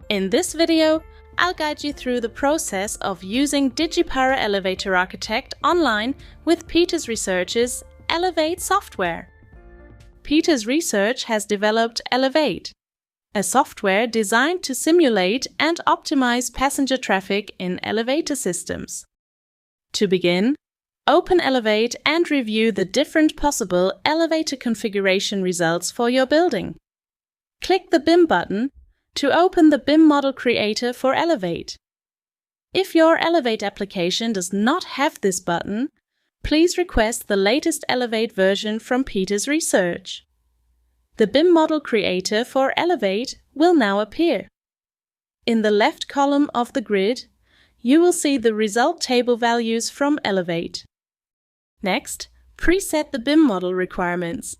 In this video, I'll guide you through the process of using DigiPara Elevatorarchitect Online with Peters Research's Elevate software. Peters Research has developed Elevate, a software designed to simulate and optimize passenger traffic in elevator systems. To begin, open Elevate and review the different possible elevator configuration results for your building. Click the BIM button to open the BIM model creator for Elevate. If your Elevate application does not have this button, please request the latest Elevate version from Peters Research. The BIM model creator for Elevate will now appear. In the left column of the grid, you will see the result table values from Elevate. Next, preset the BIM model requirements.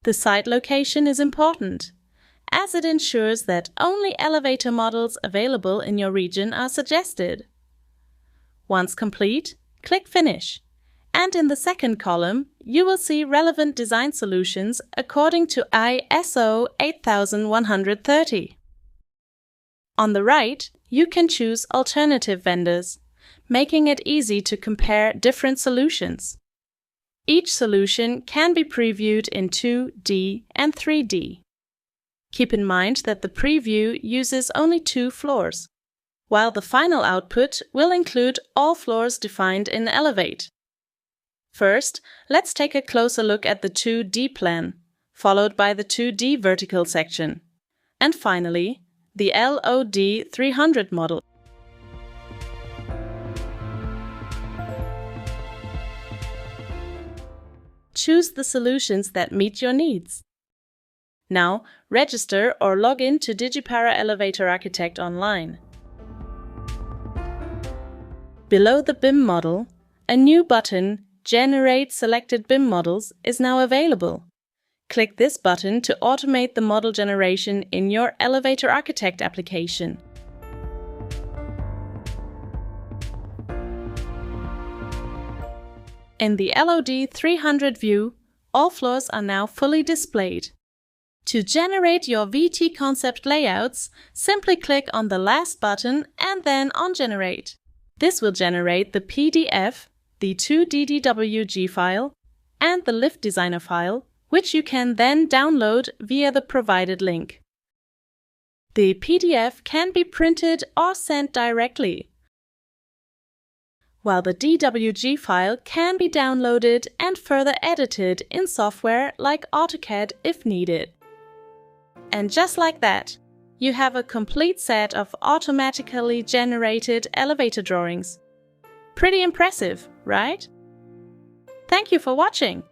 The site location is important, as it ensures that only elevator models available in your region are suggested. Once complete, click Finish, and in the second column, you will see relevant design solutions according to ISO 8130. On the right, you can choose alternative vendors, making it easy to compare different solutions. Each solution can be previewed in 2D and 3D. Keep in mind that the preview uses only 2 floors, while the final output will include all floors defined in Elevate. First, let's take a closer look at the 2D plan, followed by the 2D vertical section, and finally, the LOD 300 model. Choose the solutions that meet your needs. Now, register or log in to DigiPara Elevatorarchitect Online. Below the BIM model, a new button, Generate Selected BIM Models, is now available. Click this button to automate the model generation in your Elevatorarchitect application. In the LOD 300 view, all floors are now fully displayed. To generate your VT concept layouts, simply click on the last button and then on Generate. This will generate the PDF, the 2DDWG file, and the Lift Designer file, which you can then download via the provided link. The PDF can be printed or sent directly, while the DWG file can be downloaded and further edited in software like AutoCAD if needed. And just like that, you have a complete set of automatically generated elevator drawings. Pretty impressive, right? Thank you for watching!